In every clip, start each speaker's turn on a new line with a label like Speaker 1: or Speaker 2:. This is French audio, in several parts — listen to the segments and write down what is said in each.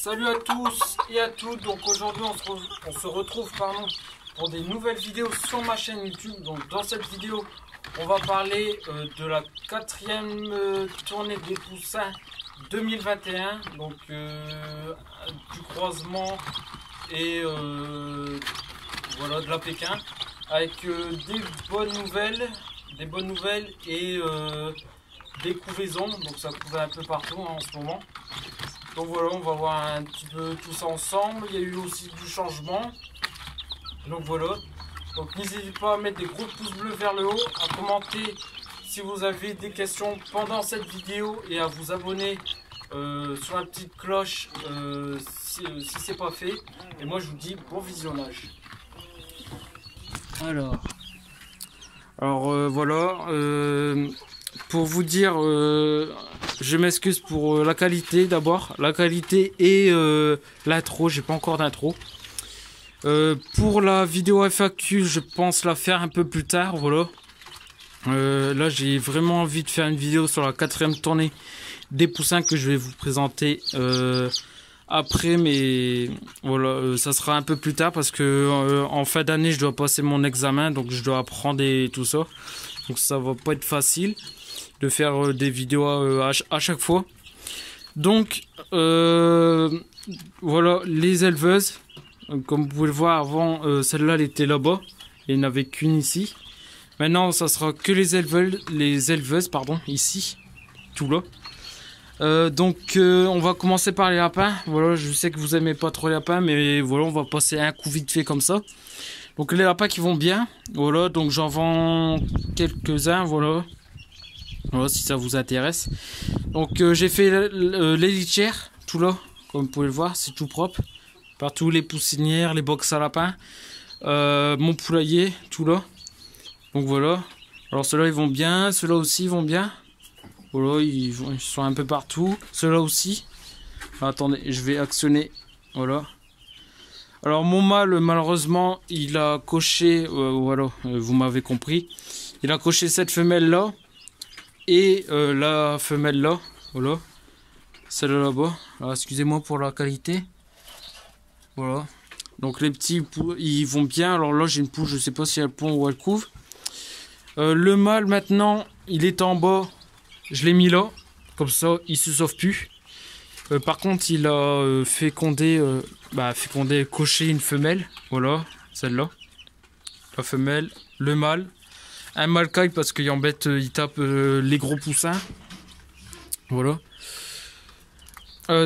Speaker 1: Salut à tous et à toutes. Donc aujourd'hui on se retrouve pour des nouvelles vidéos sur ma chaîne YouTube. Donc dans cette vidéo on va parler de la 4e tournée des poussins 2021. Donc du croisement et voilà, de la Pékin avec des bonnes nouvelles et des couvaisons. Donc ça couvait un peu partout en ce moment. Donc voilà, on va voir un petit peu tout ça ensemble. Il y a eu aussi du changement. Donc voilà. Donc n'hésitez pas à mettre des gros pouces bleus vers le haut, à commenter si vous avez des questions pendant cette vidéo et à vous abonner sur la petite cloche si c'est pas fait. Et moi je vous dis bon visionnage. Alors voilà. Pour vous dire, je m'excuse pour la qualité d'abord. La qualité et l'intro, j'ai pas encore d'intro. Pour la vidéo FAQ, je pense la faire un peu plus tard. Voilà. Là, j'ai vraiment envie de faire une vidéo sur la 4e tournée des poussins que je vais vous présenter après. Mais voilà, ça sera un peu plus tard parce que en fin d'année, je dois passer mon examen. Donc, je dois apprendre et tout ça. Donc, ça va pas être facile de faire des vidéos à chaque fois. Donc voilà, les éleveuses, comme vous pouvez le voir, avant celle-là elle était là-bas et il n'y en avait qu'une ici. Maintenant ça sera que les éleveuses pardon, ici, tout là. Donc on va commencer par les lapins. Voilà, je sais que vous aimez pas trop les lapins, mais voilà, on va passer un coup vite fait comme ça. Donc les lapins qui vont bien, voilà, donc j'en vends quelques-uns, voilà. Voilà, si ça vous intéresse. Donc j'ai fait les litières, tout là, comme vous pouvez le voir, c'est tout propre. Partout les poussinières, les box à lapins, mon poulailler, tout là. Donc voilà. Alors ceux-là ils vont bien, ceux-là aussi ils vont bien. Voilà, ils sont un peu partout. Ceux-là aussi. Attendez, je vais actionner. Voilà. Alors mon mâle, malheureusement, il a coché, voilà, vous m'avez compris. Il a coché cette femelle là. Et la femelle là, voilà, celle-là là-bas. Alors excusez-moi pour la qualité. Voilà. Donc les petits ils vont bien. Alors là j'ai une poule, je sais pas si elle pond ou elle couve. Le mâle maintenant, il est en bas. Je l'ai mis là, comme ça il se sauve plus. Par contre il a fécondé, coché une femelle. Voilà, celle-là. La femelle, le mâle. Un mâle caille parce qu'il embête, il tape les gros poussins. Voilà.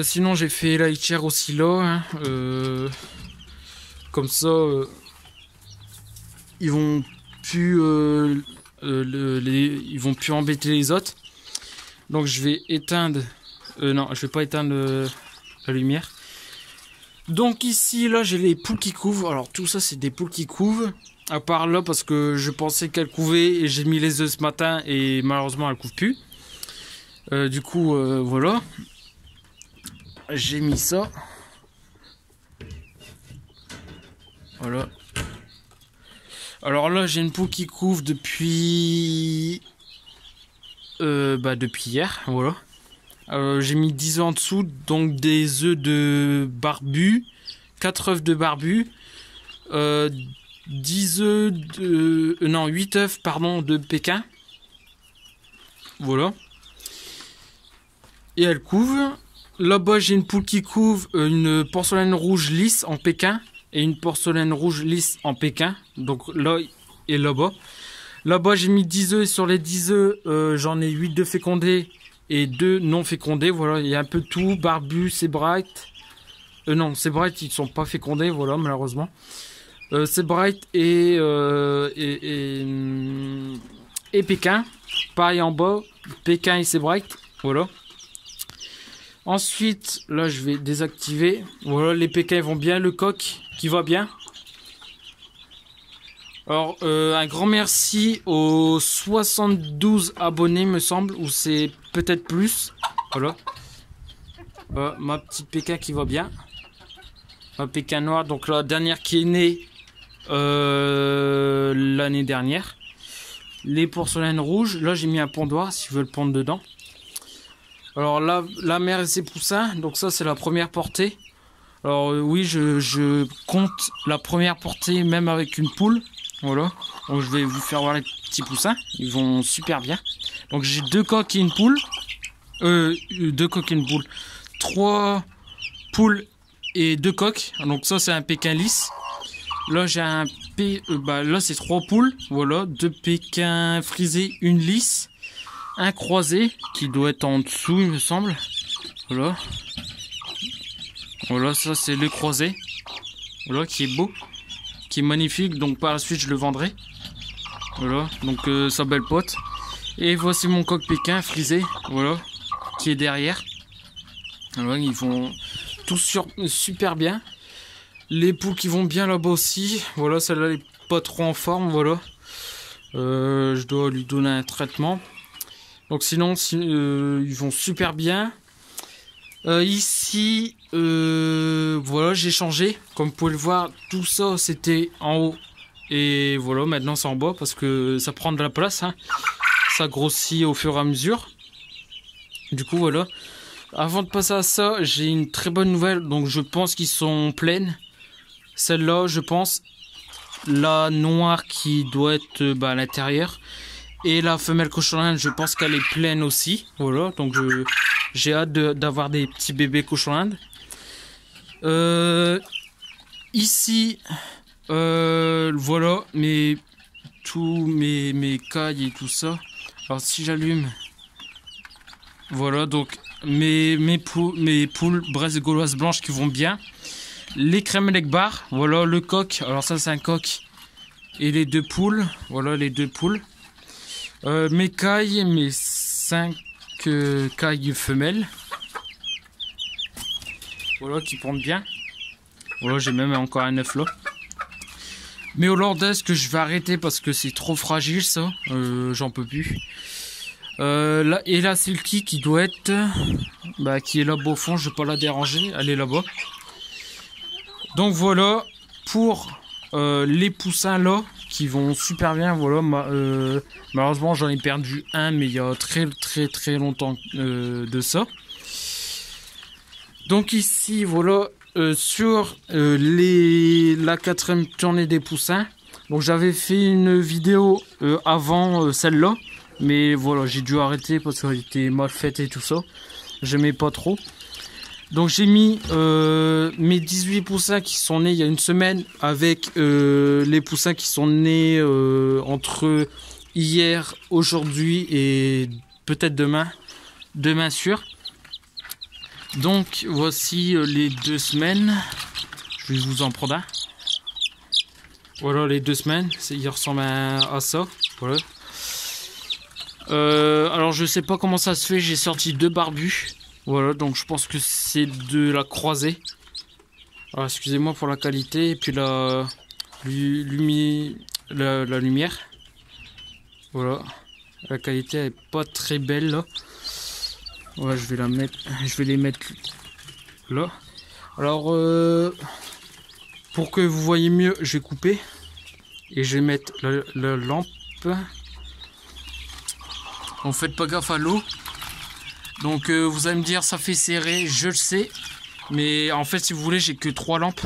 Speaker 1: Sinon j'ai fait la litière aussi là. Hein. Comme ça, ils vont plus ils vont plus embêter les autres. Donc je vais éteindre. Non, je vais pas éteindre la lumière. Donc ici là j'ai les poules qui couvent. Alors tout ça c'est des poules qui couvent. À part là parce que je pensais qu'elle couvait et j'ai mis les œufs ce matin et malheureusement elle couve plus. Du coup voilà. J'ai mis ça. Voilà. Alors là j'ai une poule qui couve depuis depuis hier. Voilà. J'ai mis 10 œufs en dessous, donc des œufs de barbu, 4 œufs de barbu, 10 œufs de... non, 8 œufs, pardon, de Pékin. Voilà. Et elle couve. Là-bas, j'ai une poule qui couve, une porcelaine rouge lisse en Pékin et une porcelaine rouge lisse en Pékin. Donc là et là-bas. Là-bas, j'ai mis 10 œufs et sur les 10 œufs, j'en ai 8 de fécondés et 2 non fécondés. Voilà, il y a un peu de tout. Barbu, Sebright. Non, Sebright, ils ne sont pas fécondés, voilà, malheureusement. Sebright et Pékin. Pareil en bas, Pékin et Sebright. Voilà. Ensuite, là, je vais désactiver. Voilà, les Pékins vont bien. Le coq qui va bien. Alors, un grand merci aux 72 abonnés, me semble. Ou c'est peut-être plus. Voilà. Ma petite Pékin qui va bien. Ma Pékin noire. Donc, la dernière qui est née l'année dernière. Les porcelaines rouges. Là, j'ai mis un pondoir si je veux le pondre dedans. Alors là, la mère et ses poussins, donc ça c'est la première portée. Alors oui, je compte la première portée même avec une poule. Voilà, donc je vais vous faire voir les petits poussins, ils vont super bien. Donc j'ai 2 coqs et une poule. 2 coqs et une poule. 3 poules et 2 coqs. Donc ça c'est un Pékin lisse. Là j'ai un là c'est 3 poules. Voilà, 2 Pékins frisés, une lisse. Un croisé qui doit être en dessous il me semble. Voilà. Voilà, ça c'est le croisé. Voilà, qui est beau, qui est magnifique. Donc par la suite je le vendrai. Voilà, donc sa belle pote. Et voici mon coq Pékin frisé. Voilà, qui est derrière. Voilà, ils vont tous super bien. Les poules qui vont bien là-bas aussi. Voilà, celle-là elle est pas trop en forme. Voilà, je dois lui donner un traitement. Donc sinon, ils vont super bien. Ici, voilà, j'ai changé. Comme vous pouvez le voir, tout ça c'était en haut. Et voilà, maintenant c'est en bas parce que ça prend de la place. Hein. Ça grossit au fur et à mesure. Du coup, voilà. Avant de passer à ça, j'ai une très bonne nouvelle. Donc je pense qu'ils sont pleines. Celle-là, je pense. La noire qui doit être à l'intérieur. Et la femelle cochon d'Inde, je pense qu'elle est pleine aussi. Voilà, donc j'ai hâte d'avoir des petits bébés cochon d'Inde. Ici, voilà, tous mes cailles et tout ça. Alors si j'allume, voilà, donc mes poules Bresse gauloise blanche qui vont bien. Les crèmes Legbar, voilà le coq. Alors ça c'est un coq. Et les 2 poules, voilà les 2 poules. Mes cailles, mes 5 cailles femelles. Voilà, qui pondent bien. Voilà, j'ai même encore un œuf là. Mes hollandaises que je vais arrêter parce que c'est trop fragile ça. J'en peux plus. Là, et la Silky qui doit être... qui est là-bas au fond, je vais pas la déranger. Elle est là-bas. Donc voilà, pour les poussins là. Qui vont super bien, voilà. Malheureusement j'en ai perdu un, mais il y a très longtemps de ça. Donc ici voilà, sur la 4e tournée des poussins. Donc j'avais fait une vidéo avant celle-là, mais voilà, j'ai dû arrêter parce qu'elle était mal faite et tout ça. J'aimais pas trop. Donc j'ai mis mes 18 poussins qui sont nés il y a une semaine avec les poussins qui sont nés entre hier, aujourd'hui et peut-être demain. Demain sûr. Donc voici les 2 semaines. Je vais vous en prendre un. Voilà les 2 semaines. Il ressemble à ça. Voilà. Alors je sais pas comment ça se fait. J'ai sorti 2 barbus. Voilà, donc je pense que c'est de la croisée. Alors excusez-moi pour la qualité et puis la lumière. Voilà, la qualité est pas très belle là. Ouais, je vais les mettre là. Alors pour que vous voyez mieux, je vais couper et je vais mettre la lampe. En faites pas gaffe à l'eau. Donc vous allez me dire ça fait serré, je le sais. Mais en fait si vous voulez j'ai que 3 lampes.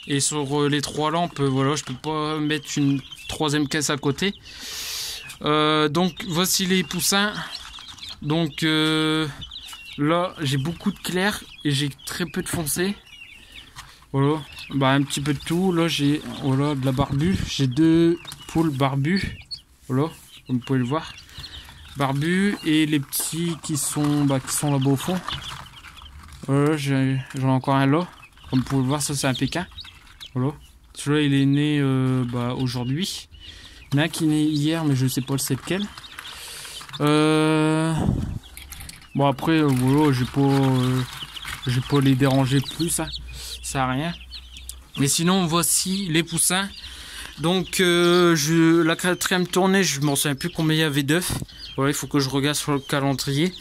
Speaker 1: Et sur les 3 lampes, voilà, je peux pas mettre une 3e caisse à côté. Donc voici les poussins. Donc là j'ai beaucoup de clair et j'ai très peu de foncé. Voilà, un petit peu de tout. Là j'ai de la barbue. J'ai 2 poules barbues. Voilà, comme vous pouvez le voir. Barbu et les petits qui sont là-bas au fond. Voilà, j'en ai encore un là. Comme vous pouvez le voir, ça c'est un Pékin. Voilà. Celui-là il est né aujourd'hui. Il y en a un qui est né hier, mais je sais pas c'est lequel. Bon après voilà, je vais pas les déranger plus, hein. Ça sert à rien. Mais sinon voici les poussins. Donc la 4e tournée, je m'en souviens plus combien il y avait d'œufs. Voilà, il faut que je regarde sur le calendrier.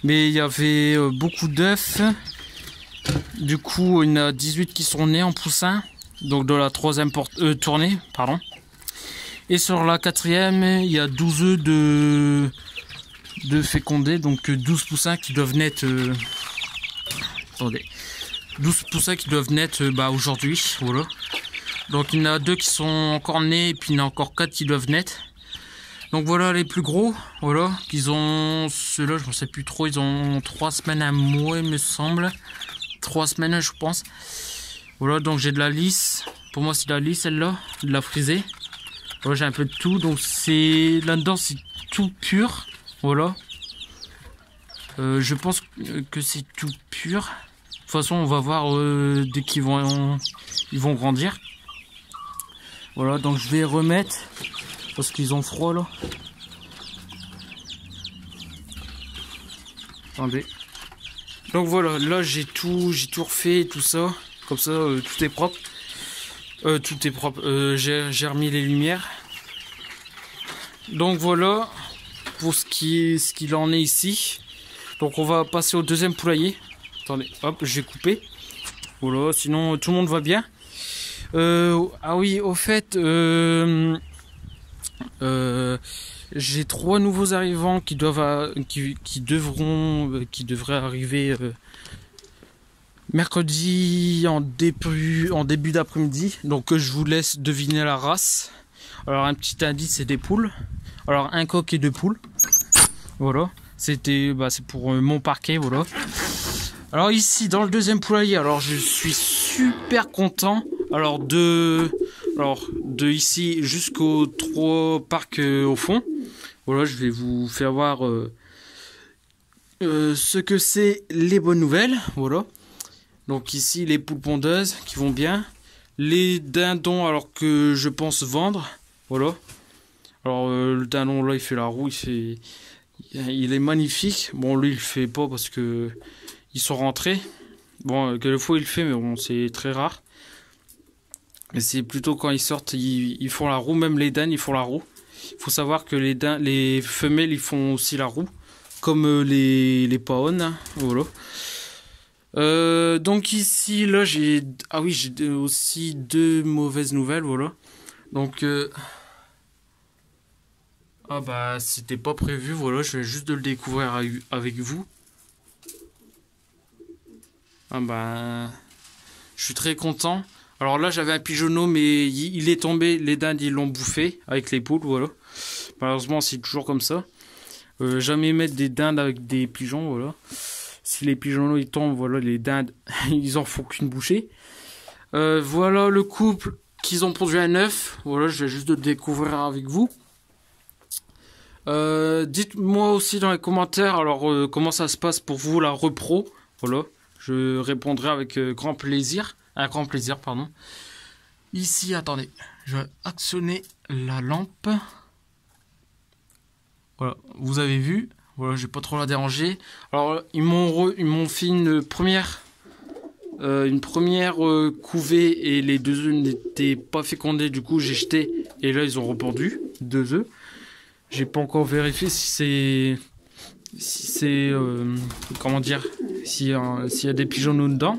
Speaker 1: Mais il y avait beaucoup d'œufs. Du coup, il y en a 18 qui sont nés en poussins. Donc de la 3e tournée, pardon. Et sur la 4e, il y a 12 œufs de féconder, donc 12 poussins qui doivent naître. Attendez. 12 poussins qui doivent naître aujourd'hui, voilà. Donc il y en a 2 qui sont encore nés et puis il y en a encore 4 qui doivent naître. Donc voilà les plus gros, voilà, qu'ils ont, ceux-là je ne sais plus trop, ils ont 3 semaines, un mois il me semble. 3 semaines je pense. Voilà, donc j'ai de la lisse, pour moi c'est de la lisse celle-là, de la frisée. Voilà, j'ai un peu de tout, donc c'est là-dedans c'est tout pur, voilà. Je pense que c'est tout pur. De toute façon on va voir dès qu'ils vont grandir. Voilà, donc je vais remettre parce qu'ils ont froid là. Attendez. Donc voilà, là j'ai tout refait, tout ça. Comme ça, tout est propre. Tout est propre. J'ai remis les lumières. Donc voilà pour ce qu'il en est ici. Donc on va passer au deuxième poulailler. Attendez, hop, j'ai coupé. Voilà, sinon tout le monde va bien. Ah oui, au fait, j'ai 3 nouveaux arrivants qui devraient arriver mercredi en début d'après-midi. Donc je vous laisse deviner la race. Alors un petit indice, c'est des poules. Alors un coq et 2 poules. Voilà, c'est pour mon parquet, voilà. Alors ici dans le deuxième poulailler, alors je suis super content. Alors de ici jusqu'aux 3 parcs au fond. Voilà, je vais vous faire voir ce que c'est les bonnes nouvelles. Voilà. Donc ici les poules pondeuses qui vont bien. Les dindons alors que je pense vendre. Voilà. Alors le dindon là il fait la roue, il est magnifique. Bon lui il le fait pas parce que ils sont rentrés. Bon quelquefois il le fait mais bon c'est très rare. Mais c'est plutôt quand ils sortent, ils font la roue, même les dames ils font la roue. Il faut savoir que les femelles ils font aussi la roue, comme les paonnes, voilà. Donc ici, là j'ai aussi 2 mauvaises nouvelles, voilà. Donc c'était pas prévu, voilà, je viens juste de le découvrir avec vous. Je suis très content. Alors là j'avais un pigeonneau mais il est tombé, les dindes ils l'ont bouffé avec les poules, voilà. Malheureusement c'est toujours comme ça. Jamais mettre des dindes avec des pigeons, voilà. Si les pigeonneaux ils tombent, voilà, les dindes ils en font qu'une bouchée. Voilà le couple qu'ils ont produit un œuf, voilà, je vais juste de le découvrir avec vous. Dites-moi aussi dans les commentaires alors comment ça se passe pour vous la repro, voilà. Je répondrai avec grand plaisir. Un grand plaisir, pardon. Ici, attendez, je vais actionner la lampe. Voilà, vous avez vu. Voilà, je vais pas trop la déranger. Alors, ils m'ont fait une première couvée et les 2 œufs n'étaient pas fécondés. Du coup, j'ai jeté et là, ils ont repondu 2 œufs. J'ai pas encore vérifié si c'est comment dire, s'il y a des pigeonneaux dedans.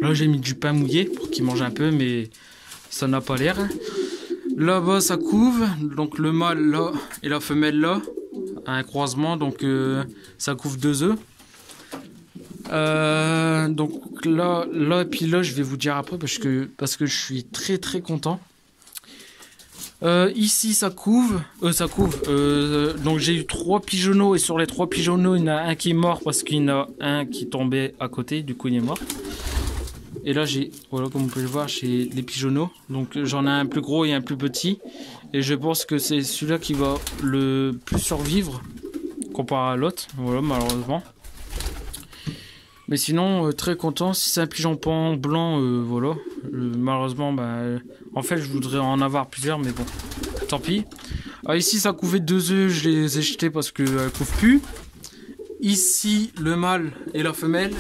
Speaker 1: Là j'ai mis du pain mouillé pour qu'ils mangent un peu mais ça n'a pas l'air. Là-bas ça couve, donc le mâle là et la femelle là, un croisement, donc ça couve 2 œufs. Donc là et puis là je vais vous dire après parce que je suis très très content. Ici ça couve, donc j'ai eu 3 pigeonneaux et sur les 3 pigeonneaux il y en a un qui est mort parce qu'il y en a un qui tombait à côté, du coup il est mort. Et là j'ai, voilà comme vous pouvez le voir, j'ai les pigeonneaux, donc j'en ai un plus gros et un plus petit. Et je pense que c'est celui-là qui va le plus survivre comparé à l'autre, voilà malheureusement. Mais sinon très content, si c'est un pigeon pan blanc, voilà. Malheureusement en fait je voudrais en avoir plusieurs mais bon, tant pis. Ici ça couvait 2 œufs, je les ai jetés parce qu'elles couvent plus. Ici le mâle et la femelle.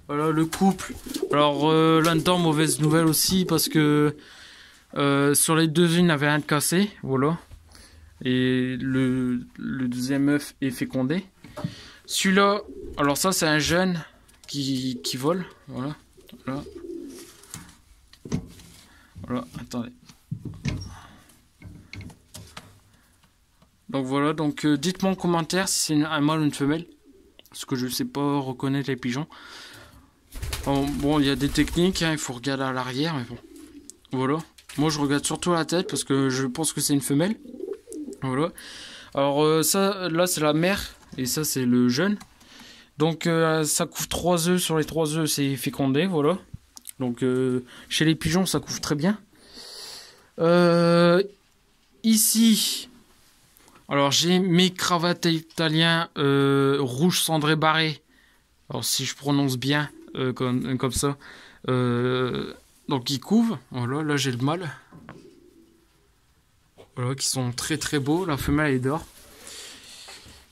Speaker 1: Voilà le couple. Alors là-dedans mauvaise nouvelle aussi parce que sur les 2 œufs il y en avait un de cassé, voilà. Et le deuxième œuf est fécondé. Celui-là, alors ça c'est un jeune qui vole, voilà. Voilà, attendez. Donc voilà, donc dites-moi en commentaire si c'est un mâle ou une femelle. Parce que je sais pas reconnaître les pigeons. Bon, il y a des techniques, hein, il faut regarder à l'arrière, mais bon. Voilà. Moi, je regarde surtout la tête parce que je pense que c'est une femelle. Voilà. Alors, ça, là, c'est la mère. Et ça, c'est le jeune. Donc, ça couvre 3 œufs. Sur les 3 œufs, c'est fécondé. Voilà. Donc, chez les pigeons, ça couvre très bien. Ici, alors, j'ai mes cravates italiens rouge cendré barré. Alors, si je prononce bien, comme ça. Donc, ils couvrent. Voilà, là, j'ai le mâle. Voilà, qui sont très très beaux. La femelle elle dort.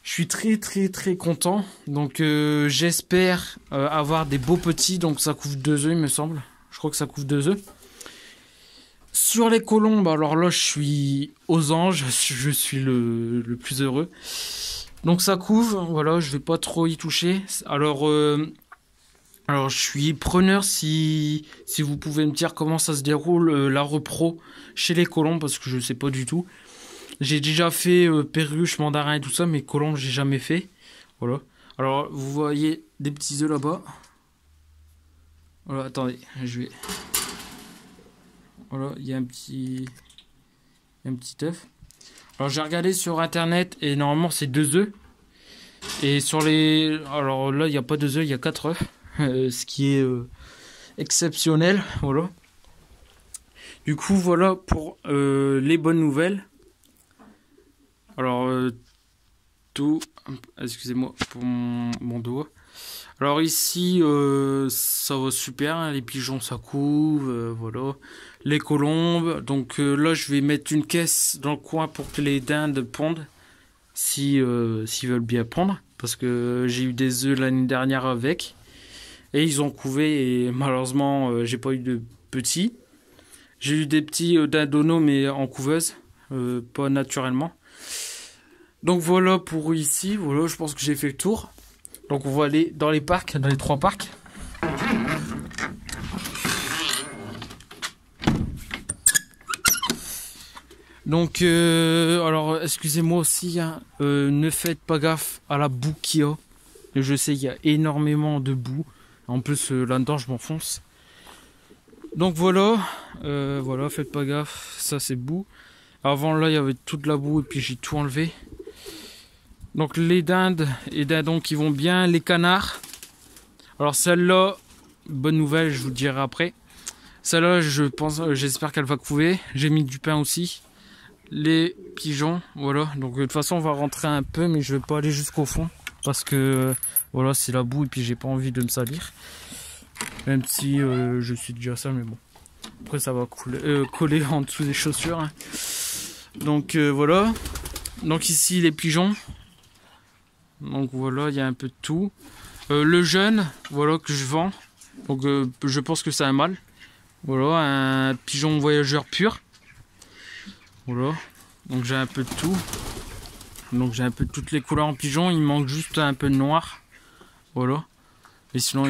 Speaker 1: Je suis très très très content. Donc j'espère avoir des beaux petits. Donc ça couvre 2 œufs il me semble. Je crois que ça couvre 2 œufs. Sur les colombes, alors là je suis aux anges. Je suis le plus heureux. Donc ça couvre. Voilà, je vais pas trop y toucher. Alors je suis preneur si vous pouvez me dire comment ça se déroule la repro chez les colombes parce que je sais pas du tout. J'ai déjà fait perruche, mandarin et tout ça, mais colombes j'ai jamais fait. Voilà. Alors vous voyez des petits œufs là-bas. Voilà, attendez, je vais. Voilà, il y a un petit œuf. Alors j'ai regardé sur internet et normalement c'est 2 œufs. Et sur les, alors là il n'y a pas 2 œufs, il y a 4 œufs. Ce qui est exceptionnel, voilà. Du coup, voilà pour les bonnes nouvelles. Alors, excusez-moi pour mon doigt. Alors ici, ça va super, hein, les pigeons ça couvre, voilà. Les colombes, donc là je vais mettre une caisse dans le coin pour que les dindes pondent, s'ils veulent bien pondre, parce que j'ai eu des œufs l'année dernière avec. Et ils ont couvé et malheureusement j'ai pas eu de petits. J'ai eu des petits dindonos mais en couveuse, pas naturellement. Donc voilà pour ici, voilà je pense que j'ai fait le tour. Donc on va aller dans les parcs, dans les 3 parcs. Donc alors excusez-moi aussi, hein, ne faites pas gaffe à la boue qu'il y a. Je sais qu'il y a énormément de boue. En plus, là-dedans, je m'enfonce. Donc voilà, voilà, faites pas gaffe, ça c'est boue. Avant là, il y avait toute la boue et puis j'ai tout enlevé. Donc les dindes et dindons qui vont bien, les canards. Alors celle-là, bonne nouvelle, je vous le dirai après. Celle-là, j'espère qu'elle va couver. J'ai mis du pain aussi. Les pigeons, voilà. Donc de toute façon, on va rentrer un peu, mais je vais pas aller jusqu'au fond. Parce que voilà, c'est la boue et puis j'ai pas envie de me salir. Même si je suis déjà sale, mais bon. Après ça va coller en dessous des chaussures. Hein. Donc voilà. Donc ici les pigeons. Donc voilà, il y a un peu de tout. Le jeune, voilà, que je vends. Donc je pense que c'est un mâle. Voilà, un pigeon voyageur pur. Voilà. Donc j'ai un peu de tout. Donc j'ai un peu toutes les couleurs en pigeon, il manque juste un peu de noir. Voilà. Et sinon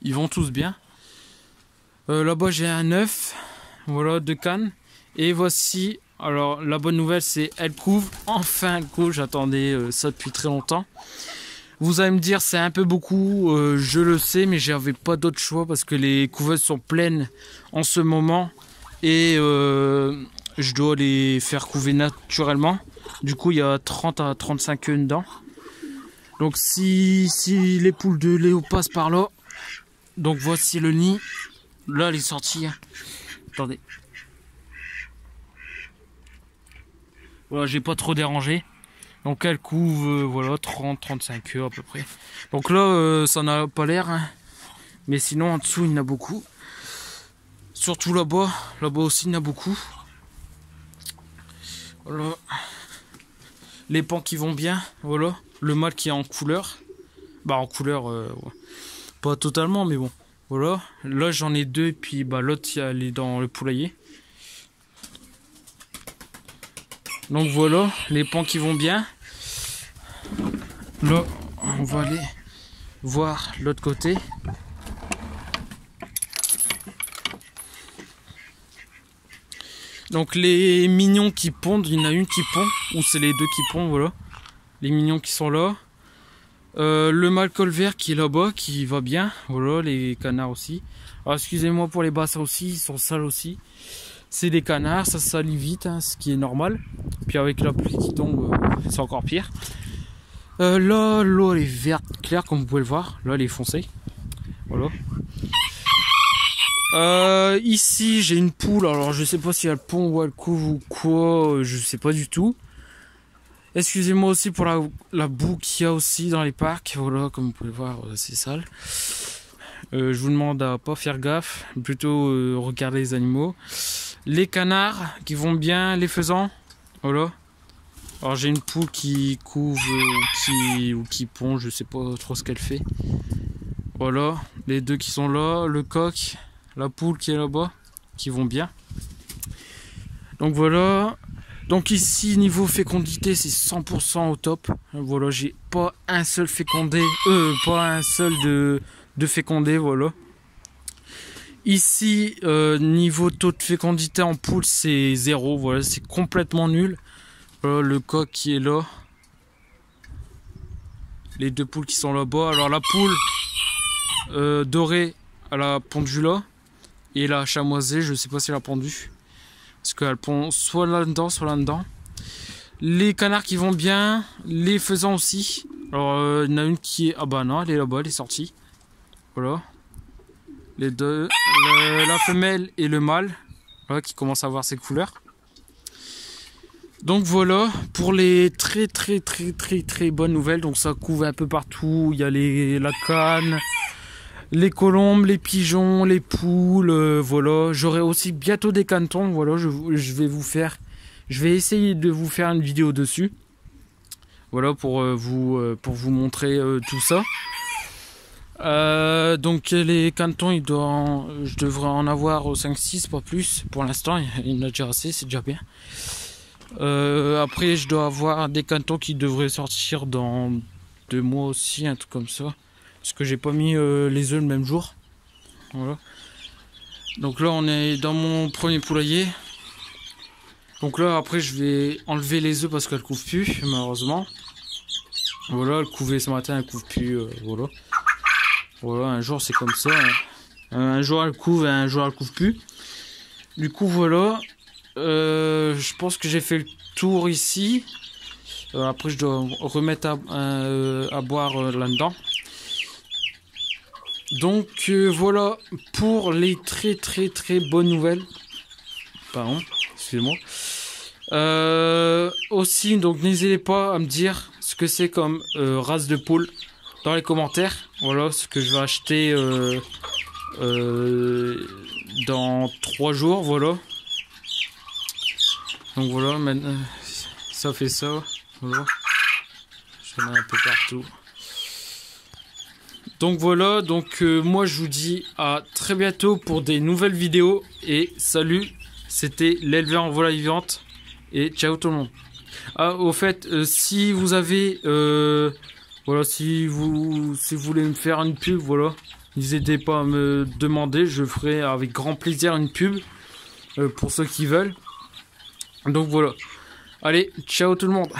Speaker 1: ils vont tous bien. Là-bas j'ai un œuf, voilà, 2 cannes. Et voici, alors la bonne nouvelle c'est elle couvre, enfin elle couvre, j'attendais ça depuis très longtemps. Vous allez me dire c'est un peu beaucoup, je le sais, mais j'avais pas d'autre choix parce que les couveuses sont pleines en ce moment. Et je dois les faire couver naturellement. Du coup, il y a 30 à 35 œufs dedans. Donc, si les poules de Léo passent par là, donc voici le nid. Là, elle est sortie. Hein. Attendez. Voilà, j'ai pas trop dérangé. Donc, elle couvre, voilà, 30-35 œufs à peu près. Donc là, ça n'a pas l'air. Hein. Mais sinon, en dessous, il y en a beaucoup. Surtout là-bas. Là-bas aussi, il y en a beaucoup. Voilà. Les pans qui vont bien, voilà. Le mâle qui est en couleur. Bah en couleur, ouais. Pas totalement, mais bon. Voilà. Là j'en ai 2, et puis bah, l'autre elle est dans le poulailler. Donc voilà, les pans qui vont bien. Là, on va aller voir l'autre côté. Donc les mignons qui pondent, il y en a une qui pond, ou c'est les deux qui pondent, voilà. Les mignons qui sont là. Le mâle col vert qui est là-bas, qui va bien. Voilà, les canards aussi. Alors excusez-moi pour les bassins aussi, ils sont sales aussi. C'est des canards, ça salit vite, hein, ce qui est normal. Puis avec la pluie qui tombe, c'est encore pire. Là, l'eau elle est verte claire, comme vous pouvez le voir. Là, elle est foncée. Voilà. Ici, j'ai une poule. Alors, je sais pas si elle pond ou elle couve ou quoi. Je sais pas du tout. Excusez-moi aussi pour la boue qu'il y a aussi dans les parcs. Voilà, comme vous pouvez le voir, c'est sale. Je vous demande à pas faire gaffe. Plutôt regarder les animaux. Les canards qui vont bien. Les faisans. Voilà. Alors, j'ai une poule qui couve ou qui pond. Je sais pas trop ce qu'elle fait. Voilà. Les deux qui sont là. Le coq. La poule qui est là-bas, qui vont bien. Donc voilà. Donc ici, niveau fécondité, c'est 100% au top. Voilà, j'ai pas un seul fécondé. Pas un seul de fécondé, voilà. Ici, niveau taux de fécondité en poule, c'est 0. Voilà, c'est complètement nul. Voilà, le coq qui est là. Les deux poules qui sont là-bas. Alors la poule dorée, elle a pondu là. Et la chamoisée, je sais pas si elle a pondu. Parce qu'elle pond soit là-dedans, soit là-dedans. Les canards qui vont bien. Les faisans aussi. Alors, il y en a une qui est... Ah bah non, elle est là-bas, elle est sortie. Voilà. Les deux. La femelle et le mâle. Voilà, qui commencent à avoir ses couleurs. Donc voilà, pour les très bonnes nouvelles. Donc ça couvre un peu partout. Il y a la canne. Les colombes, les pigeons, les poules, voilà. J'aurai aussi bientôt des canetons, voilà. Je vais essayer de vous faire une vidéo dessus. Voilà, pour vous montrer tout ça. Donc les canetons, je devrais en avoir 5-6, pas plus. Pour l'instant, il y en a déjà assez, c'est déjà bien. Après, je dois avoir des canetons qui devraient sortir dans 2 mois aussi, un truc comme ça. Parce que j'ai pas mis les œufs le même jour. Voilà. Donc là on est dans mon premier poulailler. Donc là après je vais enlever les œufs parce qu'elles couvent plus malheureusement. Voilà, elle couvait ce matin, elle couve plus. Voilà. Voilà, un jour c'est comme ça. Hein. Un jour elle couve et un jour elle couve plus. Du coup voilà. Je pense que j'ai fait le tour ici. Après je dois remettre à boire là-dedans. Donc voilà pour les très bonnes nouvelles. Pardon, excusez-moi. Aussi, donc n'hésitez pas à me dire ce que c'est comme race de poule dans les commentaires. Voilà ce que je vais acheter dans 3 jours. Voilà. Donc voilà, maintenant ça fait ça. Voilà. J'en ai un peu partout. Donc voilà, moi je vous dis à très bientôt pour des nouvelles vidéos et salut, c'était l'éleveur en volaille vivante et ciao tout le monde. Ah, au fait, si vous avez, voilà, si vous voulez me faire une pub, voilà, n'hésitez pas à me demander, je ferai avec grand plaisir une pub pour ceux qui veulent. Donc voilà, allez, ciao tout le monde.